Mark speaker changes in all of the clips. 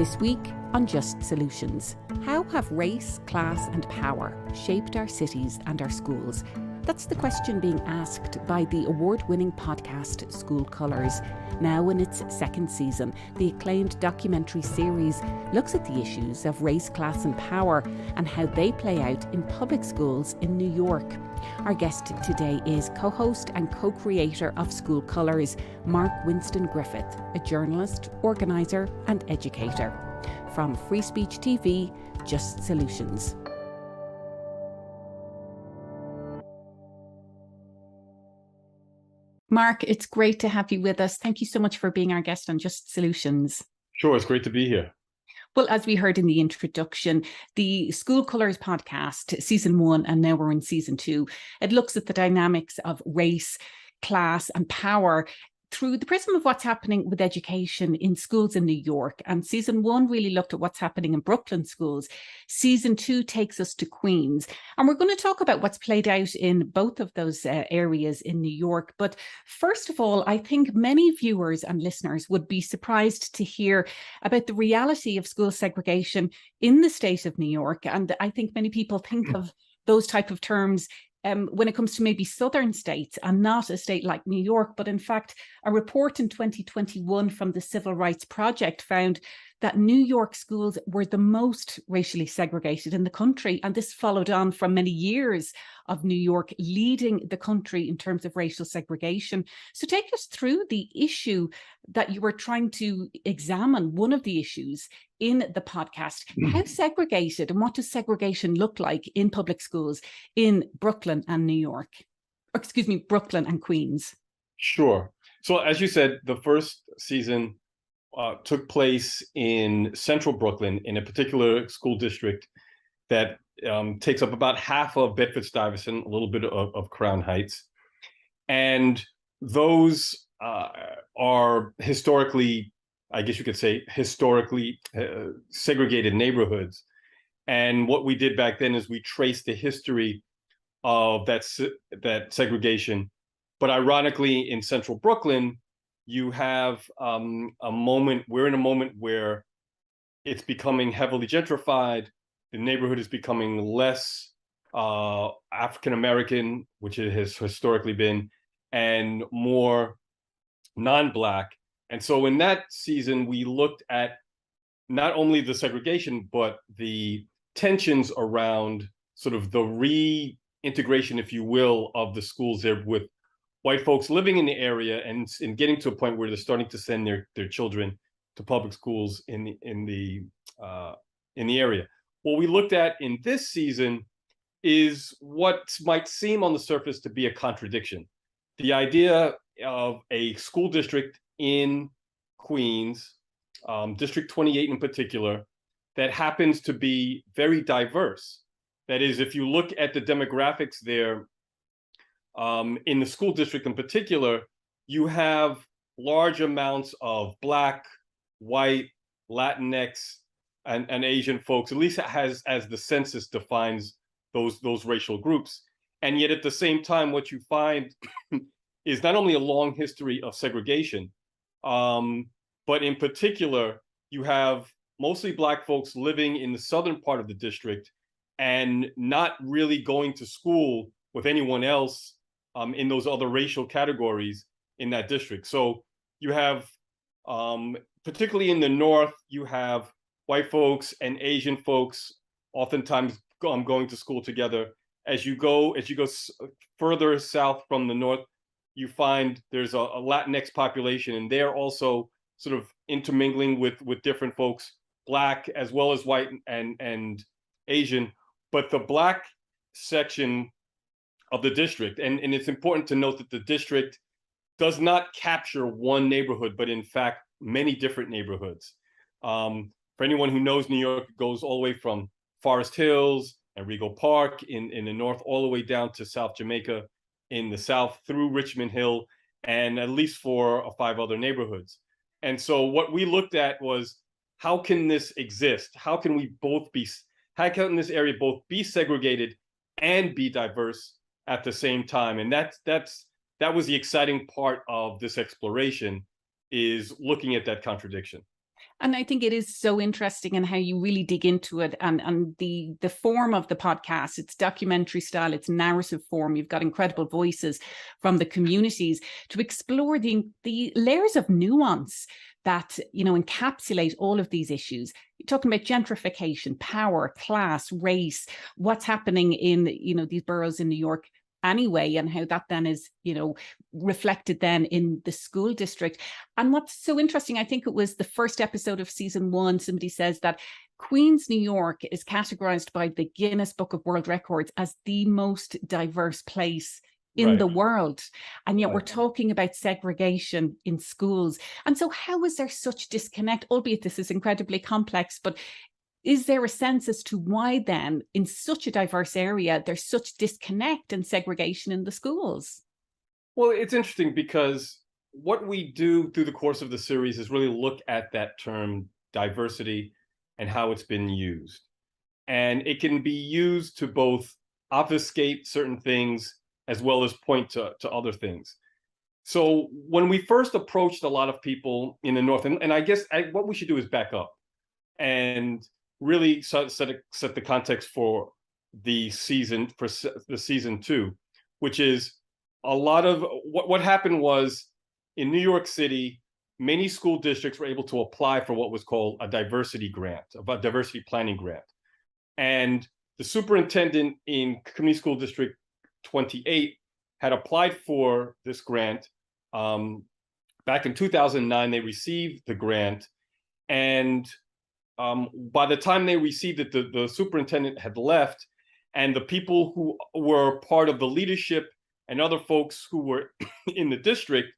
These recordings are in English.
Speaker 1: This week on Just Solutions, how have race, class and power shaped our cities and our schools? That's the question being asked by the award-winning podcast School Colours. Now in its second season, the acclaimed documentary series looks at the issues of race, class and power and how they play out in public schools in New York. Our guest today is co-host and co-creator of School Colours, Winston Griffith, a journalist, organiser and educator. From Free Speech TV, Just Solutions. Mark, it's great to have you with us. Thank you so much for being our guest on Just Solutions.
Speaker 2: Sure, it's great to be here.
Speaker 1: Well, as we heard in the introduction, the School Colours podcast, season 1, and now we're in season 2, it looks at the dynamics of race, class and power through the prism of what's happening with education in schools in New York. And season 1 really looked at what's happening in Brooklyn schools. Season 2 takes us to Queens. And we're going to talk about what's played out in both of those areas in New York. But first of all, I think many viewers and listeners would be surprised to hear about the reality of school segregation in the state of New York. And I think many people think of those type of terms when it comes to maybe southern states and not a state like New York. But in fact, a report in 2021 from the Civil Rights Project found that New York schools were the most racially segregated in the country. And this followed on from many years of New York leading the country in terms of racial segregation. So take us through the issue that you were trying to examine, one of the issues in the podcast. How segregated and what does segregation look like in public schools in Brooklyn and New York? Excuse me, Brooklyn and Queens.
Speaker 2: Sure. So as you said, the first season took place in central Brooklyn in a particular school district that takes up about half of Bedford-Stuyvesant, a little bit of Crown Heights. And those are historically, I guess you could say, historically segregated neighborhoods. And what we did back then is we traced the history of that segregation. But ironically, in central Brooklyn, you have we're in a moment where it's becoming heavily gentrified. The neighborhood is becoming less African-American, which it has historically been, and more non-Black. And so in that season, we looked at not only the segregation, but the tensions around sort of the reintegration, if you will, of the schools there with white folks living in the area and getting to a point where they're starting to send their children to public schools in the area. What we looked at in this season is what might seem on the surface to be a contradiction. The idea of a school district in Queens, District 28 in particular, that happens to be very diverse. That is, if you look at the demographics there, in the school district in particular, you have large amounts of Black, white, Latinx, and Asian folks, at least as the census defines those racial groups. And yet at the same time, what you find is not only a long history of segregation, but in particular, you have mostly Black folks living in the southern part of the district and not really going to school with anyone else in those other racial categories in that district. So you have, particularly in the north, you have white folks and Asian folks oftentimes going to school together. As you go further south from the north, you find there's a Latinx population, and they're also sort of intermingling with different folks, Black as well as white and Asian. But the Black section of the district, and it's important to note that the district does not capture one neighborhood, but in fact, many different neighborhoods. For anyone who knows New York, it goes all the way from Forest Hills and Regal Park in the north, all the way down to South Jamaica in the south, through Richmond Hill, and at least 4 or 5 other neighborhoods. And so what we looked at was, how can this exist? How can this area both be segregated and be diverse at the same time? And that was the exciting part of this exploration, is looking at that contradiction.
Speaker 1: And I think it is so interesting in how you really dig into it, and the form of the podcast. It's documentary style, it's narrative form. You've got incredible voices from the communities to explore the layers of nuance that, you know, encapsulate all of these issues. You're talking about gentrification, power, class, race, what's happening in, you know, these boroughs in New York anyway, and how that then is, you know, reflected then in the school district. And what's so interesting, I think it was the first episode of season 1, somebody says that Queens, New York is categorized by the Guinness Book of World Records as the most diverse place in the world. And yet we're talking about segregation in schools. And so how is there such disconnect, albeit this is incredibly complex, but is there a sense as to why then in such a diverse area there's such disconnect and segregation in the schools?
Speaker 2: Well, it's interesting because what we do through the course of the series is really look at that term diversity and how it's been used. And it can be used to both obfuscate certain things as well as point to other things. So when we first approached a lot of people in the North, and I guess what we should do is back up and really set the context for the season 2, which is a lot of what happened was in New York City, many school districts were able to apply for what was called a diversity grant, a diversity planning grant. And the superintendent in Community School District 28 had applied for this grant. Back in 2009, they received the grant. And by the time they received it, the superintendent had left, and the people who were part of the leadership and other folks who were in the district,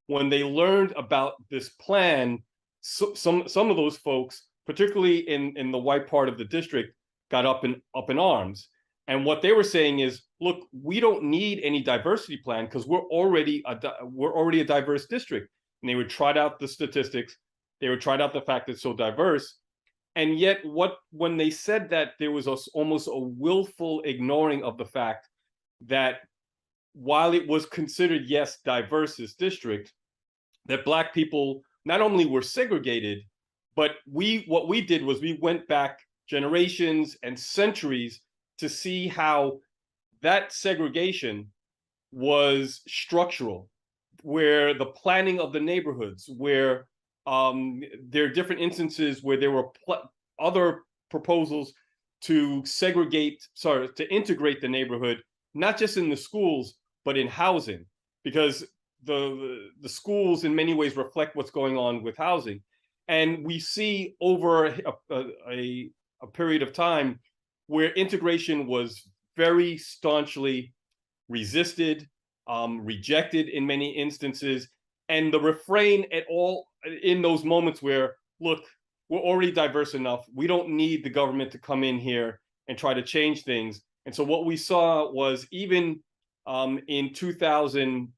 Speaker 2: when they learned about this plan, some of those folks, particularly in the white part of the district, got up in arms. And what they were saying is, look, we don't need any diversity plan because we're already a diverse district. And they would trot out the statistics, they would trot out the fact that it's so diverse. And yet, when they said that, there was almost a willful ignoring of the fact that while it was considered, yes, diverse, this district, that Black people not only were segregated, but what we did was we went back generations and centuries to see how that segregation was structural, where the planning of the neighborhoods, where there are different instances where there were other proposals to integrate the neighborhood, not just in the schools, but in housing, because the schools in many ways reflect what's going on with housing. And we see over a period of time where integration was very staunchly resisted, rejected in many instances. And the refrain at all in those moments where, look, we're already diverse enough. We don't need the government to come in here and try to change things. And so what we saw was even in 2020,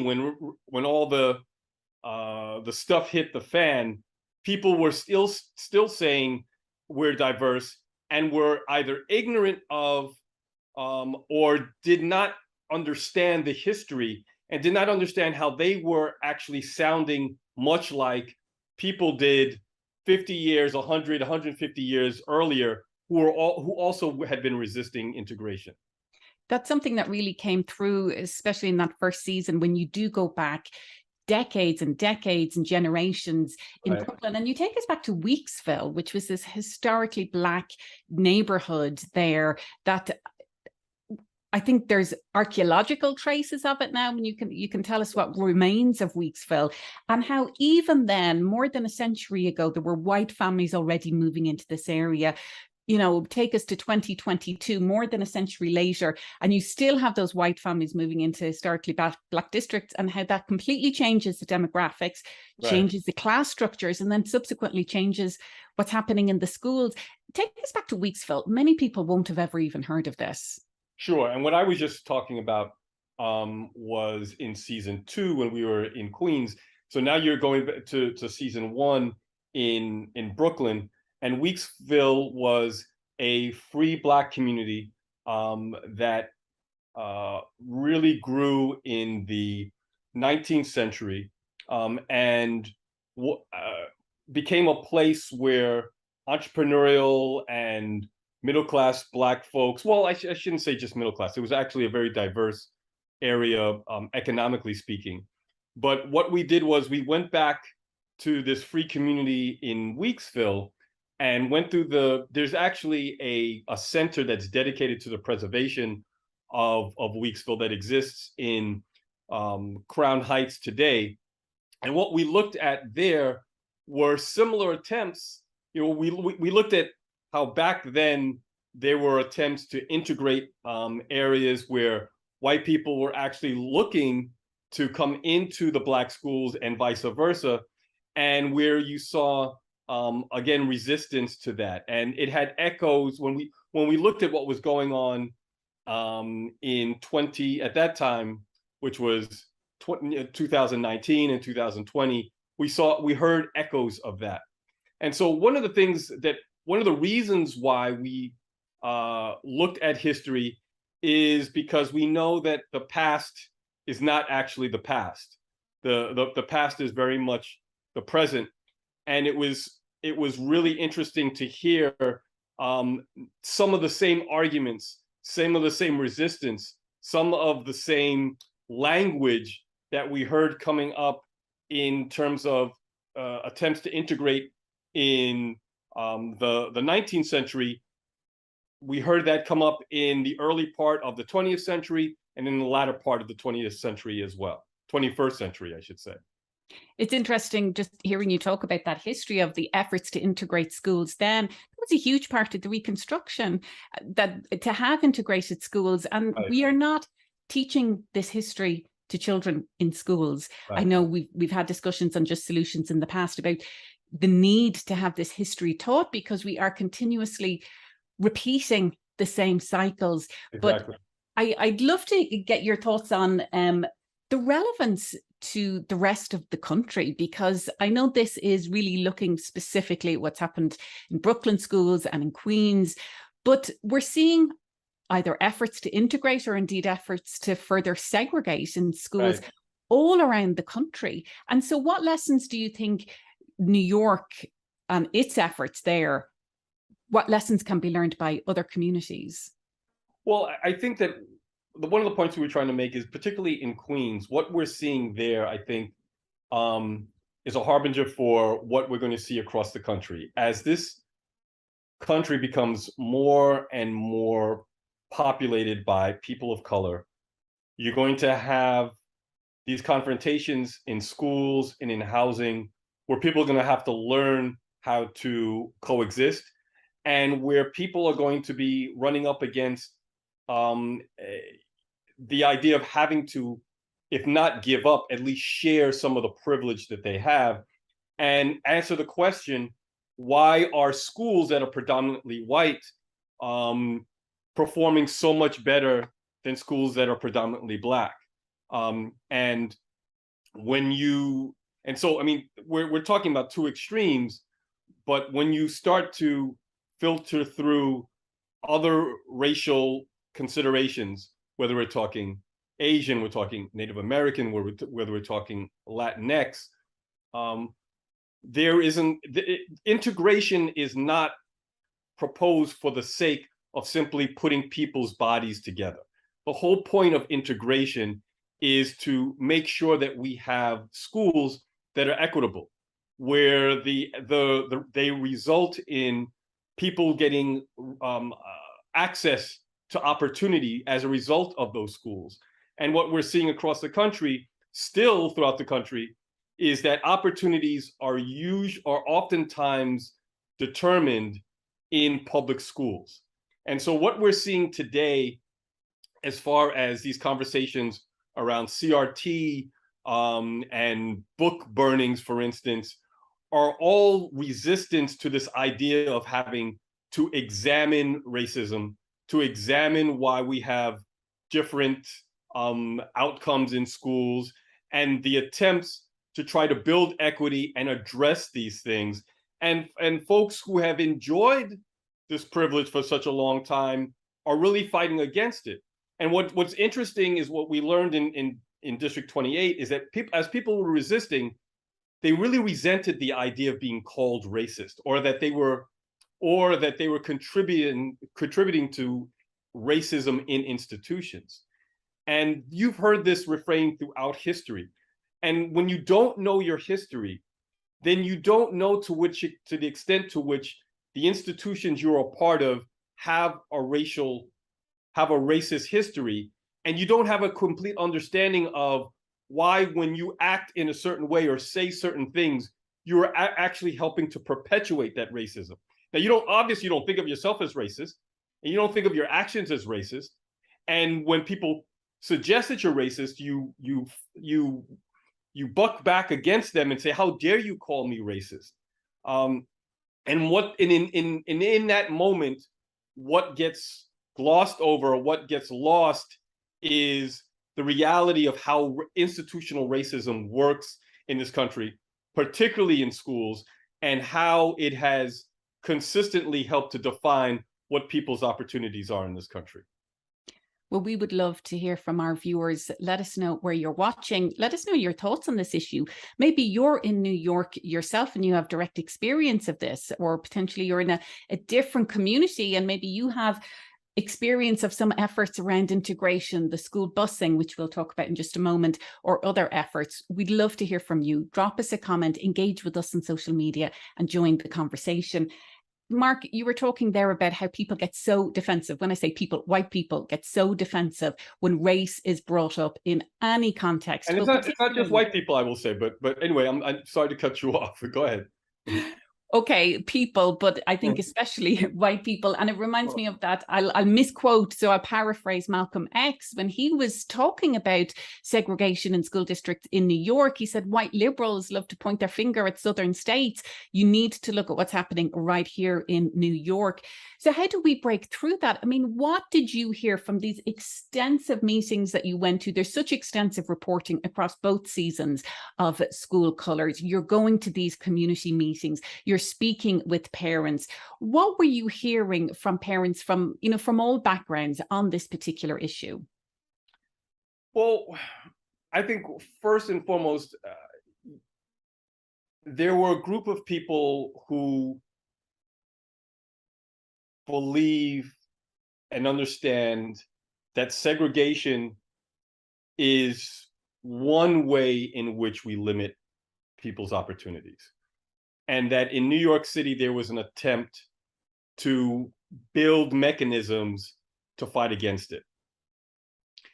Speaker 2: when all the stuff hit the fan, people were still saying we're diverse, and were either ignorant of or did not understand the history and did not understand how they were actually sounding much like people did 50 years, 100, 150 years earlier, who also had been resisting integration.
Speaker 1: That's something that really came through, especially in that first season, when you do go back decades and decades and generations in Brooklyn. And you take us back to Weeksville, which was this historically Black neighborhood there that I think there's archaeological traces of it now, and you can tell us what remains of Weeksville, and how even then, more than a century ago, there were white families already moving into this area. You know, take us to 2022, more than a century later, and you still have those white families moving into historically Black districts, and how that completely changes the demographics, changes the class structures, and then subsequently changes what's happening in the schools. Take us back to Weeksville. Many people won't have ever even heard of this.
Speaker 2: Sure. And what I was just talking about was in season 2 when we were in Queens. So now you're going to season 1 in Brooklyn. And Weeksville was a free Black community that really grew in the 19th century. And became a place where entrepreneurial and middle-class Black folks, well, I shouldn't say just middle class, it was actually a very diverse area, economically speaking. But what we did was we went back to this free community in Weeksville and went through there's actually a center that's dedicated to the preservation of Weeksville that exists in Crown Heights today. And what we looked at there were similar attempts. You know, we looked at how back then there were attempts to integrate areas where white people were actually looking to come into the Black schools and vice versa, and where you saw again resistance to that. And it had echoes when we looked at what was going on in at that time, which was 2019 and 2020. We heard echoes of that. And so one of the reasons why we looked at history is because we know that the past is not actually the past. The past is very much the present. And it was really interesting to hear some of the same arguments, some of the same resistance, some of the same language that we heard coming up in terms of attempts to integrate in the 19th century. We heard that come up in the early part of the 20th century and in the latter part of the 20th century as well. 21st century, I should say.
Speaker 1: It's interesting just hearing you talk about that history of the efforts to integrate schools then. That was a huge part of the Reconstruction, that to have integrated schools. And
Speaker 2: Right.
Speaker 1: We are not teaching this history to children in schools.
Speaker 2: Right.
Speaker 1: I know we've had discussions on Just Solutions in the past about the need to have this history taught because we are continuously repeating the same cycles.
Speaker 2: Exactly.
Speaker 1: But I'd love to get your thoughts on the relevance to the rest of the country, because I know this is really looking specifically at what's happened in Brooklyn schools and in Queens, but we're seeing either efforts to integrate or indeed efforts to further segregate in schools
Speaker 2: Right.
Speaker 1: all around the country. And so what lessons do you think New York and its efforts there, what lessons can be learned by other communities?
Speaker 2: Well, I think that one of the points we were trying to make is, particularly in Queens, what we're seeing there, I think, is a harbinger for what we're going to see across the country. As this country becomes more and more populated by people of color, you're going to have these confrontations in schools and in housing where people are going to have to learn how to coexist, and where people are going to be running up against the idea of having to, if not give up, at least share some of the privilege that they have, and answer the question, why are schools that are predominantly white performing so much better than schools that are predominantly Black? And so, I mean, we're talking about two extremes, but when you start to filter through other racial considerations, whether we're talking Asian, we're talking Native American, whether we're talking Latinx, integration is not proposed for the sake of simply putting people's bodies together. The whole point of integration is to make sure that we have schools that are equitable, where they result in people getting access to opportunity as a result of those schools. And what we're seeing across the country, still throughout the country, is that opportunities are oftentimes determined in public schools. And so what we're seeing today, as far as these conversations around CRT and book burnings, for instance, are all resistance to this idea of having to examine racism, to examine why we have different outcomes in schools, and the attempts to try to build equity and address these things. And folks who have enjoyed this privilege for such a long time are really fighting against it. And what's interesting is what we learned in District 28 is that as people were resisting, they really resented the idea of being called racist, or that they were contributing to racism in institutions. And you've heard this refrain throughout history. And when you don't know your history, then you don't know to the extent to which the institutions you're a part of have a racist history, and you don't have a complete understanding of why, when you act in a certain way or say certain things, you're actually helping to perpetuate that racism. Now, you don't think of yourself as racist, and you don't think of your actions as racist. And when people suggest that you're racist, you buck back against them and say, "How dare you call me racist?" And in that moment, what gets glossed over, what gets lost, is the reality of how institutional racism works in this country, particularly in schools, and how it has consistently helped to define what people's opportunities are in this country.
Speaker 1: Well, we would love to hear from our viewers. Let us know where you're watching. Let us know your thoughts on this issue. Maybe you're in New York yourself and you have direct experience of this, or potentially you're in a different community and maybe you have experience of some efforts around integration, the school busing, which we'll talk about in just a moment, or other efforts. We'd love to hear from you. Drop us a comment, engage with us on social media, and join the conversation. Mark, you were talking there about how people get so defensive. When I say people, white people get so defensive when race is brought up in any context.
Speaker 2: And it's not just white people, I will say, but anyway, I'm sorry to cut you off. Go ahead.
Speaker 1: Okay, people, but I think especially white people. And it reminds me of that. I'll misquote, so I'll paraphrase Malcolm X. When he was talking about segregation in school districts in New York, he said, white liberals love to point their finger at southern states. You need to look at what's happening right here in New York. So how do we break through that? I mean, what did you hear from these extensive meetings that you went to? There's such extensive reporting across both seasons of School Colours. You're going to these community meetings. You're speaking with parents. What were you hearing from parents from all backgrounds on this particular issue?
Speaker 2: Well, I think first and foremost, there were a group of people who believe and understand that segregation is one way in which we limit people's opportunities. And that in New York City, there was an attempt to build mechanisms to fight against it.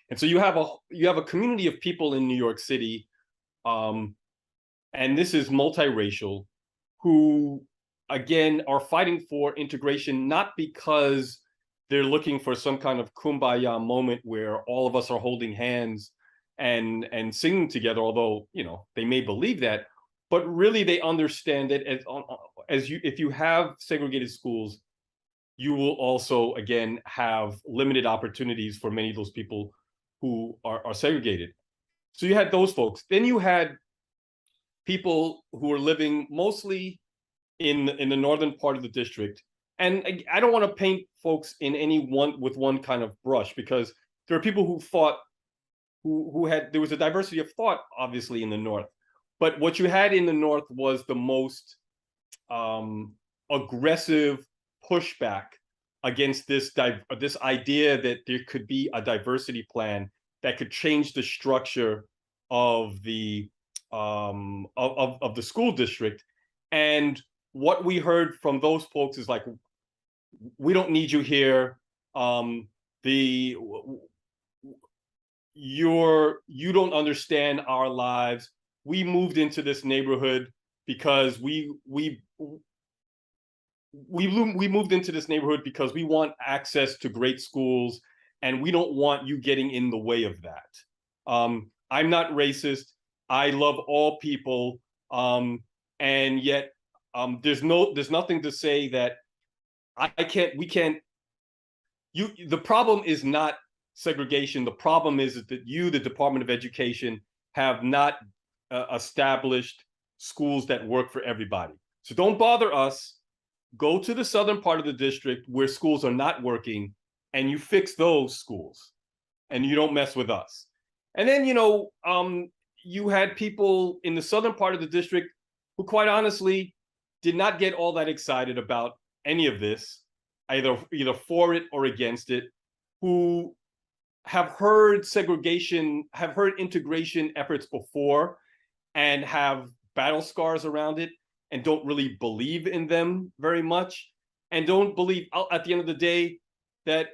Speaker 2: And so you have a community of people in New York City, and this is multiracial, who again are fighting for integration, not because they're looking for some kind of kumbaya moment where all of us are holding hands and singing together, although they may believe that, but really they understand that if you have segregated schools, you will also again have limited opportunities for many of those people who are segregated. So you had those folks. Then you had people who are living mostly in the northern part of the district. And I don't want to paint folks in with one kind of brush, because there are people who there was a diversity of thought, obviously, in the north. But what you had in the north was the most aggressive pushback against this idea that there could be a diversity plan that could change the structure of the school district. And what we heard from those folks is like, we don't need you here. You don't understand our lives. We moved into this neighborhood because we moved into this neighborhood because we want access to great schools, and we don't want you getting in the way of that. I'm not racist. I love all people, and yet there's nothing to say that we can't. The problem is not segregation. The problem is that the Department of Education, have not established schools that work for everybody. So don't bother us. Go to the southern part of the district where schools are not working, and you fix those schools, and you don't mess with us. And then you had people in the southern part of the district who quite honestly did not get all that excited about any of this, either for it or against it, who have heard integration efforts before and have battle scars around it and don't really believe in them very much, and don't believe at the end of the day that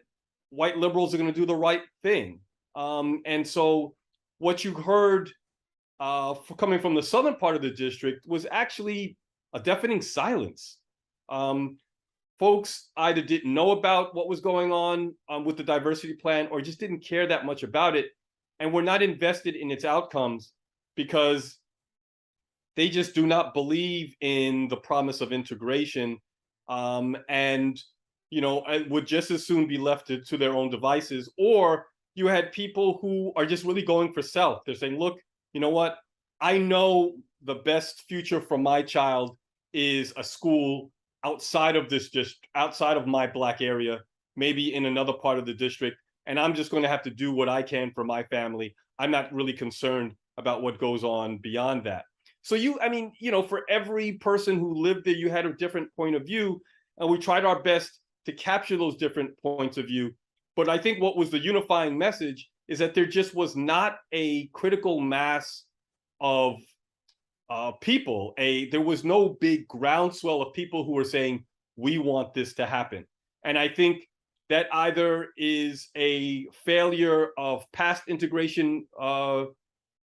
Speaker 2: white liberals are going to do the right thing. And so what you heard coming from the southern part of the district was actually a deafening silence. Folks either didn't know about what was going on with the diversity plan, or just didn't care that much about it, and were not invested in its outcomes because they just do not believe in the promise of integration, and would just as soon be left to their own devices. Or you had people who are just really going for self. They're saying, look, you know what? I know the best future for my child is a school outside of my Black area, maybe in another part of the district, and I'm just going to have to do what I can for my family. I'm not really concerned about what goes on beyond that. So for every person who lived there, you had a different point of view, and we tried our best to capture those different points of view. But I think what was the unifying message is that there just was not a critical mass of people. There was no big groundswell of people who were saying, we want this to happen. And I think that either is a failure of past integration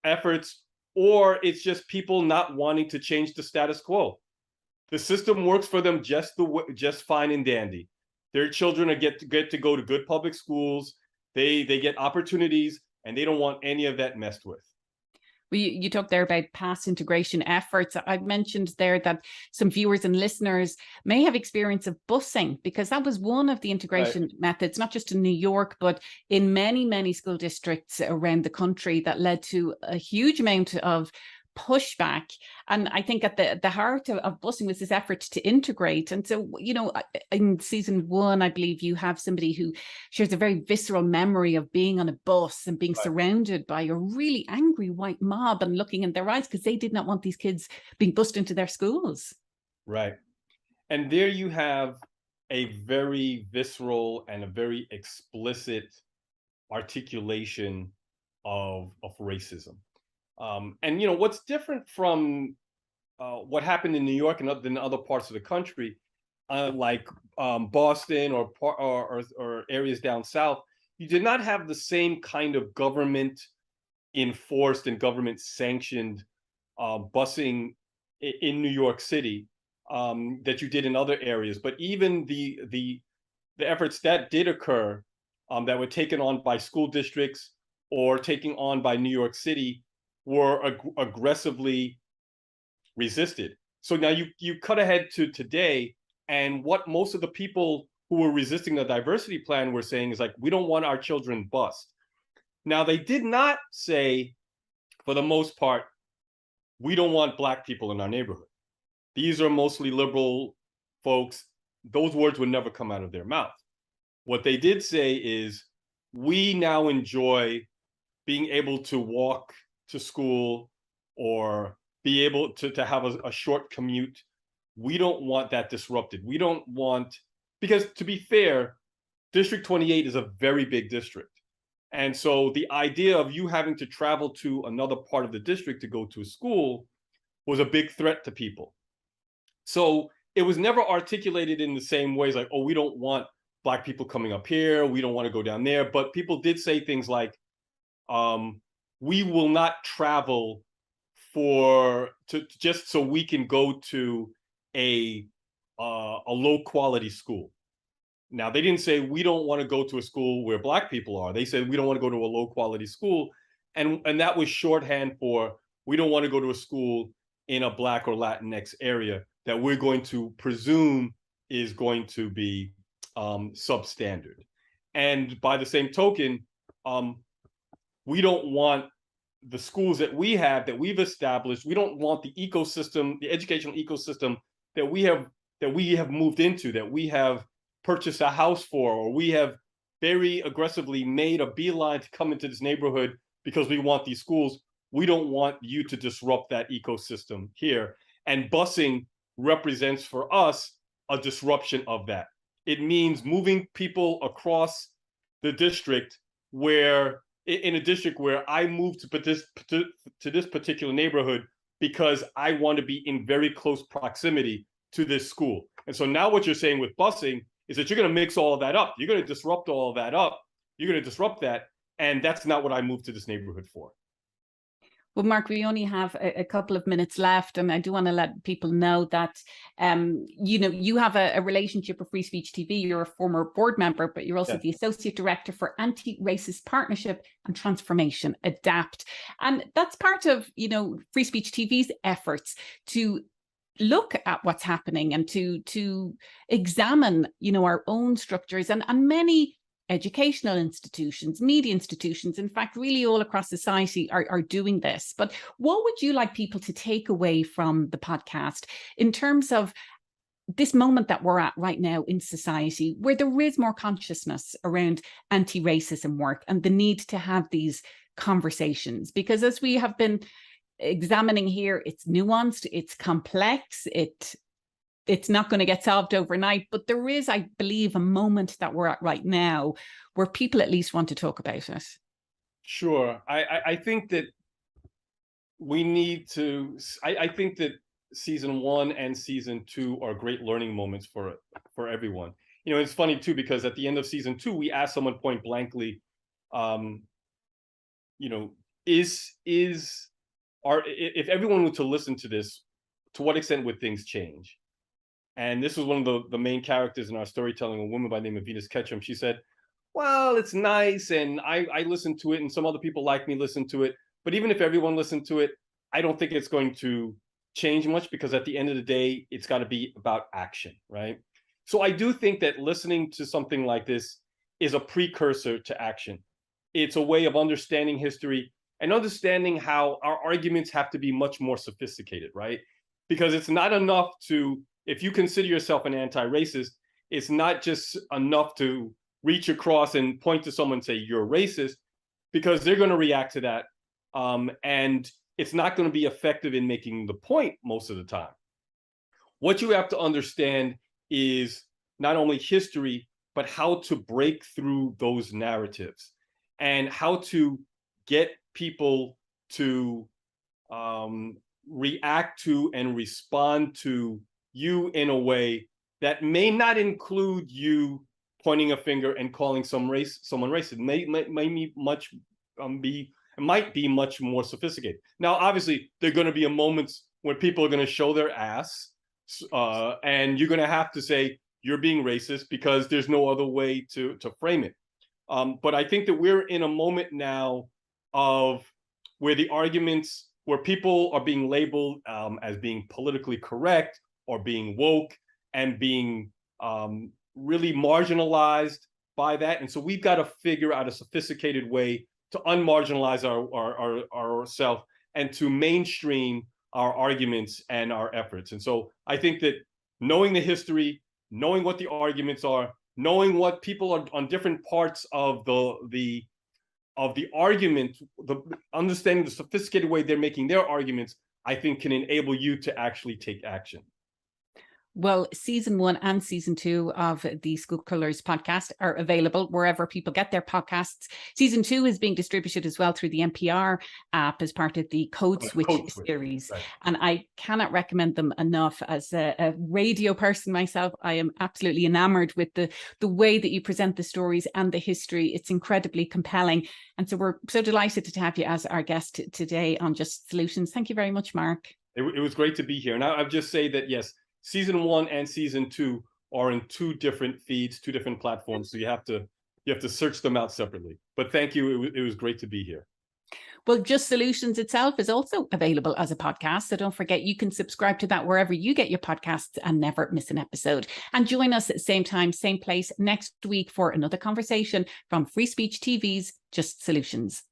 Speaker 2: efforts, or it's just people not wanting to change the status quo. The system works for them just fine and dandy. Their children get to go to good public schools. They get opportunities, and they don't want any of that messed with.
Speaker 1: Well, you talked there about past integration efforts. I've mentioned there that some viewers and listeners may have experience of busing, because that was one of the integration methods, not just in New York, but in many, many school districts around the country, that led to a huge amount of pushback. And I think at the heart of busing was this effort to integrate. And so, in season 1, I believe you have somebody who shares a very visceral memory of being on a bus and being surrounded by a really angry white mob and looking in their eyes because they did not want these kids being bused into their schools.
Speaker 2: Right. And there you have a very visceral and a very explicit articulation of racism. And what's different from what happened in New York and in other parts of the country, like Boston or areas down south, you did not have the same kind of government enforced and government sanctioned busing in New York City that you did in other areas. But even the efforts that did occur, that were taken on by school districts or taken on by New York City, were aggressively resisted. So now you cut ahead to today, and what most of the people who were resisting the diversity plan were saying is like, we don't want our children bused. Now, they did not say, for the most part, we don't want Black people in our neighborhood. These are mostly liberal folks. Those words would never come out of their mouth. What they did say is, we now enjoy being able to walk to school or be able to have a short commute. We don't want that disrupted. We don't want, because to be fair, District 28 is a very big district. And so the idea of you having to travel to another part of the district to go to a school was a big threat to people. So it was never articulated in the same ways, like, oh, we don't want Black people coming up here, we don't want to go down there. But people did say things like, we will not travel just so we can go to a low quality school. Now, they didn't say we don't want to go to a school where Black people are. They said we don't want to go to a low quality school, and that was shorthand for we don't want to go to a school in a Black or Latinx area that we're going to presume is going to be substandard. And by the same token, we don't want the schools that we've established. We don't want the ecosystem, the educational ecosystem that we have moved into, that we have purchased a house for, or we have very aggressively made a beeline to come into this neighborhood because we want these schools. We don't want you to disrupt that ecosystem here. And busing represents for us a disruption of that. It means moving people across the district where, in a district where I moved to this particular neighborhood because I want to be in very close proximity to this school. And so now what you're saying with busing is that you're going to mix all of that up. You're going to disrupt all of that up. You're going to disrupt that. And that's not what I moved to this neighborhood for.
Speaker 1: Well, Mark, we only have a couple of minutes left, and I do want to let people know that, you have a relationship with Free Speech TV. You're a former board member, but you're also the Associate Director for Anti-Racist Partnership and Transformation, ADAPT. And that's part of, Free Speech TV's efforts to look at what's happening and to examine, our own structures and many educational institutions, media institutions, in fact, really all across society are doing this. But what would you like people to take away from the podcast in terms of this moment that we're at right now in society, where there is more consciousness around anti-racism work and the need to have these conversations? Because as we have been examining here, it's nuanced, it's complex, it's not going to get solved overnight, but there is, I believe, a moment that we're at right now where people at least want to talk about it.
Speaker 2: Sure. I think that we need to, I think that season 1 and season 2 are great learning moments for everyone. It's funny too, because at the end of season 2, we asked someone point blankly, if everyone were to listen to this, to what extent would things change? And this was one of the main characters in our storytelling, a woman by the name of Venus Ketchum. She said, well, it's nice, and I listened to it, and some other people like me listen to it. But even if everyone listened to it, I don't think it's going to change much, because at the end of the day, it's got to be about action, right? So I do think that listening to something like this is a precursor to action. It's a way of understanding history and understanding how our arguments have to be much more sophisticated, right? Because it's not enough to, if you consider yourself an anti-racist, it's not just enough to reach across and point to someone and say, you're racist, because they're going to react to that. And it's not going to be effective in making the point most of the time. What you have to understand is not only history, but how to break through those narratives and how to get people to react to and respond to you in a way that may not include you pointing a finger and calling someone racist. It might be much more sophisticated. Now, obviously, there are going to be moments when people are going to show their ass, and you're going to have to say you're being racist, because there's no other way to frame it. But I think that we're in a moment now of where people are being labeled as being politically correct or being woke and being really marginalized by that. And so we've got to figure out a sophisticated way to unmarginalize ourselves and to mainstream our arguments and our efforts. And so I think that knowing the history, knowing what the arguments are, knowing what people are on different parts of the argument, understanding the sophisticated way they're making their arguments, I think can enable you to actually take action.
Speaker 1: Well, season 1 and season 2 of the School Colors podcast are available wherever people get their podcasts. Season 2 is being distributed as well through the NPR app as part of the Code Switch series. Right. And I cannot recommend them enough. As a radio person myself, I am absolutely enamored with the way that you present the stories and the history. It's incredibly compelling. And so we're so delighted to have you as our guest today on Just Solutions. Thank you very much, Mark.
Speaker 2: It was great to be here. And I'll just say that, yes, season 1 and season 2 are in 2 different feeds, 2 different platforms. So you have to search them out separately. But thank you. It was great to be here.
Speaker 1: Well, Just Solutions itself is also available as a podcast. So don't forget, you can subscribe to that wherever you get your podcasts and never miss an episode. And join us at the same time, same place next week for another conversation from Free Speech TV's Just Solutions.